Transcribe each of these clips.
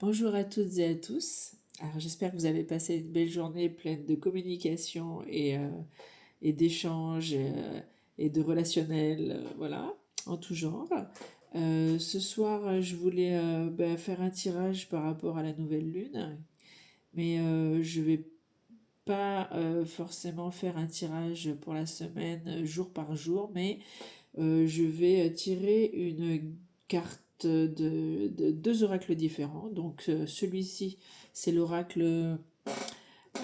Bonjour à toutes et à tous. Alors j'espère que vous avez passé une belle journée pleine de communication et d'échanges et de relationnel, voilà, en tout genre. Ce soir, je voulais faire un tirage par rapport à la nouvelle lune, mais je vais pas forcément faire un tirage pour la semaine jour par jour, mais je vais tirer une carte de deux oracles différents. Donc celui-ci, c'est l'oracle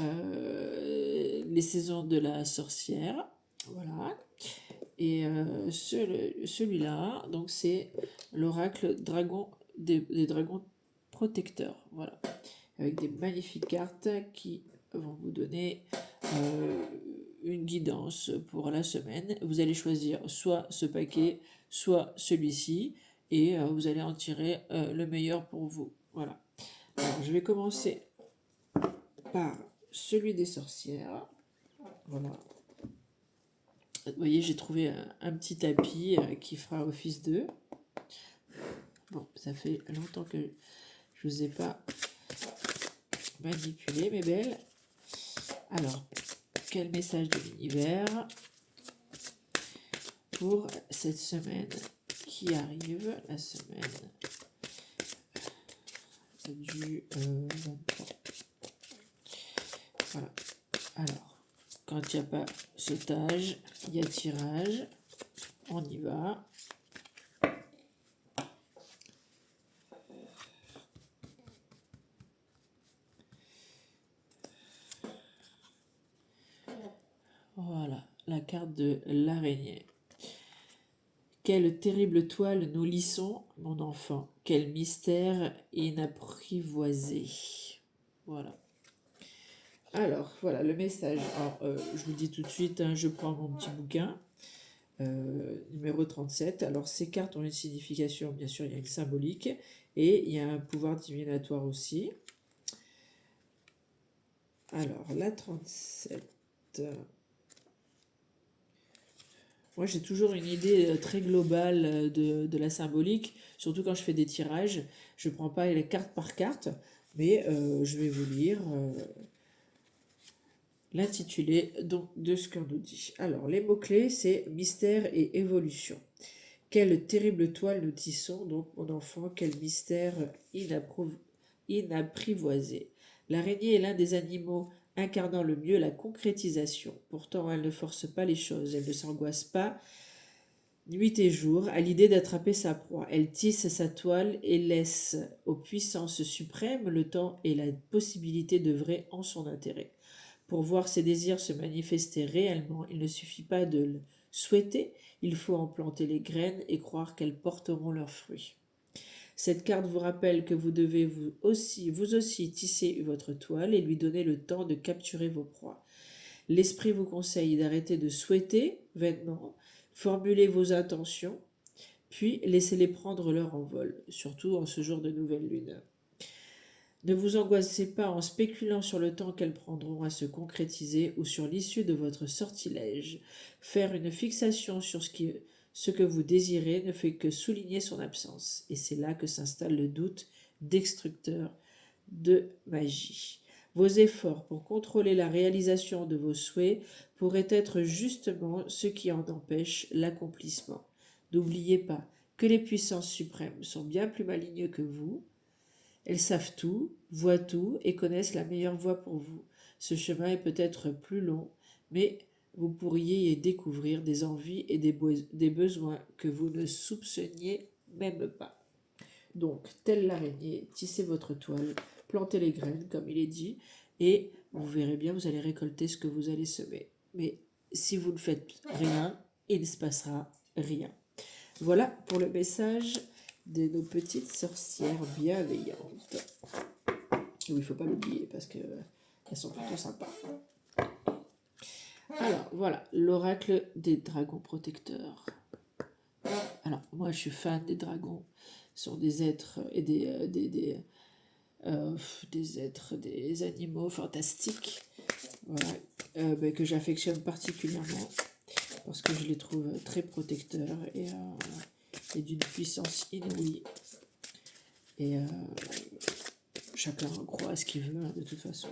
Les saisons de la sorcière. Voilà. Et celui-là, donc c'est l'oracle dragon des dragons protecteurs. Voilà. Avec des magnifiques cartes qui vont vous donner euh, une guidance pour la semaine. Vous allez choisir soit ce paquet, soit celui-ci, et vous allez en tirer le meilleur pour vous. Voilà. Alors, je vais commencer par celui des sorcières. Voilà. Vous voyez, j'ai trouvé un petit tapis qui fera office d'eux. Bon, ça fait longtemps que je vous ai pas manipulé, mes belles. Alors, quel message de l'univers pour cette semaine qui arrive, la semaine du 23. Voilà. Alors, quand il n'y a pas sautage, il y a tirage. On y va. Voilà, la carte de l'araignée. Quelle terrible toile nous lissons, mon enfant. Quel mystère inapprivoisé. Voilà. Alors, voilà le message. Alors, je vous dis tout de suite, hein, je prends mon petit bouquin. Numéro 37. Alors, ces cartes ont une signification, bien sûr, il y a une symbolique et il y a un pouvoir divinatoire aussi. Alors, la 37. Moi, j'ai toujours une idée très globale de la symbolique, surtout quand je fais des tirages. Je ne prends pas les cartes par carte, mais je vais vous lire l'intitulé donc de ce qu'on nous dit. Alors, les mots-clés, c'est mystère et évolution. Quelle terrible toile nous tissons, donc, mon enfant, quel mystère inapprivoisé. L'araignée est l'un des animaux incarnant le mieux la concrétisation. Pourtant, elle ne force pas les choses, elle ne s'angoisse pas nuit et jour à l'idée d'attraper sa proie. Elle tisse sa toile et laisse aux puissances suprêmes le temps et la possibilité d'œuvrer en son intérêt. Pour voir ses désirs se manifester réellement, il ne suffit pas de le souhaiter, il faut en planter les graines et croire qu'elles porteront leurs fruits. Cette carte vous rappelle que vous devez vous aussi tisser votre toile et lui donner le temps de capturer vos proies. L'esprit vous conseille d'arrêter de souhaiter vainement, formuler vos intentions, puis laissez-les prendre leur envol, surtout en ce jour de nouvelle lune. Ne vous angoissez pas en spéculant sur le temps qu'elles prendront à se concrétiser ou sur l'issue de votre sortilège. Faire une fixation sur ce que vous désirez ne fait que souligner son absence, et c'est là que s'installe le doute destructeur de magie. Vos efforts pour contrôler la réalisation de vos souhaits pourraient être justement ce qui en empêche l'accomplissement. N'oubliez pas que les puissances suprêmes sont bien plus malignes que vous. Elles savent tout, voient tout et connaissent la meilleure voie pour vous. Ce chemin est peut-être plus long, mais vous pourriez y découvrir des envies et des besoins que vous ne soupçonniez même pas. Donc, telle l'araignée, tissez votre toile, plantez les graines, comme il est dit, et vous verrez bien, vous allez récolter ce que vous allez semer. Mais si vous ne faites rien, il ne se passera rien. Voilà pour le message de nos petites sorcières bienveillantes. Oui, il ne faut pas l'oublier parce qu'elles sont plutôt sympas. Alors, voilà, l'oracle des dragons protecteurs. Alors, moi, je suis fan des dragons. Ce sont des êtres et des êtres, des animaux fantastiques, voilà, que j'affectionne particulièrement parce que je les trouve très protecteurs et d'une puissance inouïe. Et chacun croit à ce qu'il veut, hein, de toute façon.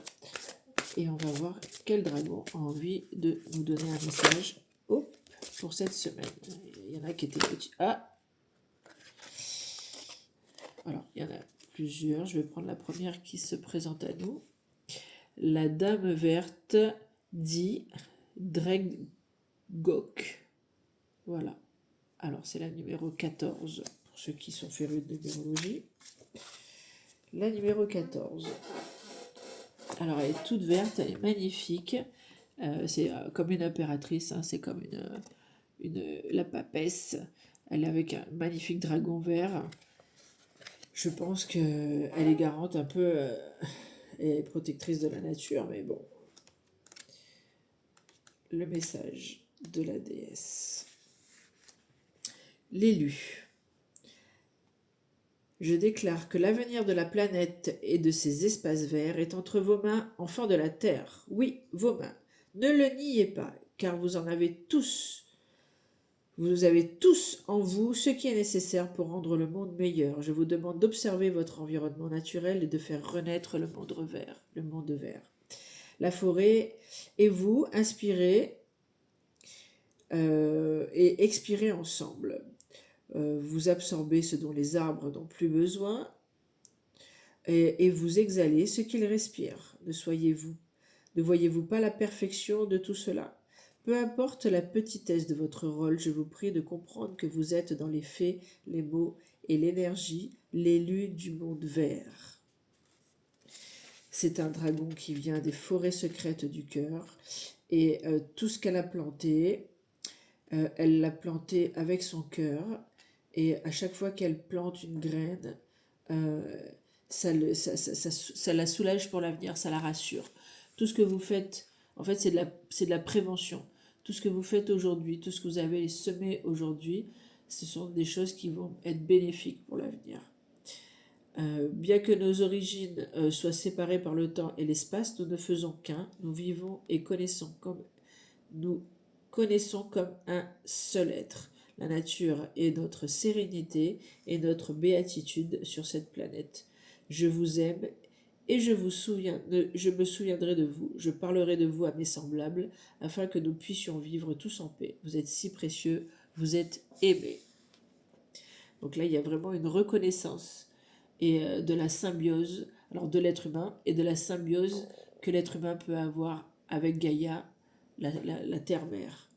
Et on va voir quel dragon a envie de nous donner un message pour cette semaine. Il y en a qui étaient petits. Ah! Alors, il y en a plusieurs. Je vais prendre la première qui se présente à nous. La dame verte dit Dregok. Voilà. Alors, c'est la numéro 14, pour ceux qui sont férus de numérologie. La numéro 14. Alors, elle est toute verte, elle est magnifique. C'est comme une impératrice, hein, c'est comme la papesse. Elle est avec un magnifique dragon vert. Je pense qu'elle est garante un peu et protectrice de la nature, mais bon. Le message de la déesse. L'élu. Je déclare que l'avenir de la planète et de ses espaces verts est entre vos mains, enfants de la Terre. Oui, vos mains. Ne le niez pas, car vous avez tous en vous ce qui est nécessaire pour rendre le monde meilleur. Je vous demande d'observer votre environnement naturel et de faire renaître le monde vert. La forêt et vous, inspirez et expirez ensemble. Vous absorbez ce dont les arbres n'ont plus besoin et vous exhalez ce qu'ils respirent. Ne voyez-vous pas la perfection de tout cela? Peu importe la petitesse de votre rôle, je vous prie de comprendre que vous êtes dans les faits, les mots et l'énergie, l'élu du monde vert. C'est un dragon qui vient des forêts secrètes du cœur et tout ce qu'elle a planté, elle l'a planté avec son cœur. Et à chaque fois qu'elle plante une graine, ça la soulage pour l'avenir, ça la rassure. Tout ce que vous faites, en fait, c'est de la prévention. Tout ce que vous faites aujourd'hui, tout ce que vous avez semé aujourd'hui, ce sont des choses qui vont être bénéfiques pour l'avenir. Bien que nos origines soient séparées par le temps et l'espace, nous ne faisons qu'un. Nous vivons et nous connaissons comme un seul être. La nature est notre sérénité et notre béatitude sur cette planète. Je vous aime et je me souviendrai de vous. Je parlerai de vous à mes semblables afin que nous puissions vivre tous en paix. Vous êtes si précieux, vous êtes aimés. Donc là, il y a vraiment une reconnaissance et de la symbiose, alors de l'être humain et de la symbiose que l'être humain peut avoir avec Gaïa, la terre-mère.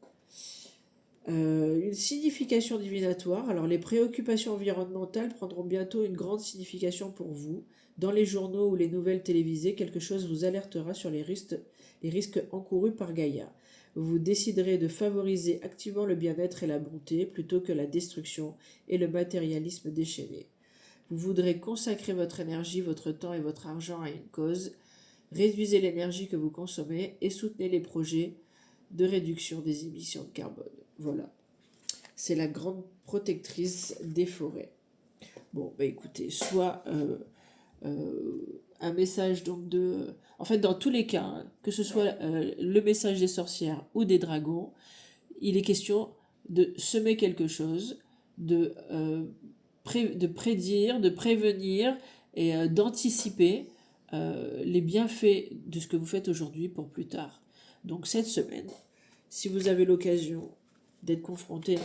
Une signification divinatoire. Alors les préoccupations environnementales prendront bientôt une grande signification pour vous. Dans les journaux ou les nouvelles télévisées, quelque chose vous alertera sur les risques encourus par Gaïa. Vous déciderez de favoriser activement le bien-être et la bonté plutôt que la destruction et le matérialisme déchaîné. Vous voudrez consacrer votre énergie, votre temps et votre argent à une cause. Réduisez l'énergie que vous consommez et soutenez les projets de réduction des émissions de carbone. Voilà. C'est la grande protectrice des forêts. Bon, bah écoutez, soit un message donc de... En fait, dans tous les cas, hein, que ce soit le message des sorcières ou des dragons, il est question de semer quelque chose, de prédire, de prévenir et d'anticiper les bienfaits de ce que vous faites aujourd'hui pour plus tard. Donc cette semaine, si vous avez l'occasion d'être confronté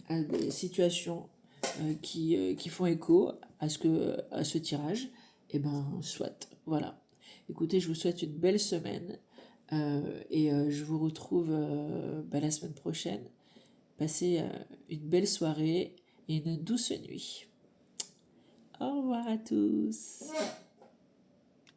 à des situations qui font écho à ce tirage, et ben soit. Voilà. Écoutez, je vous souhaite une belle semaine et je vous retrouve la semaine prochaine. Passez une belle soirée et une douce nuit. Au revoir à tous.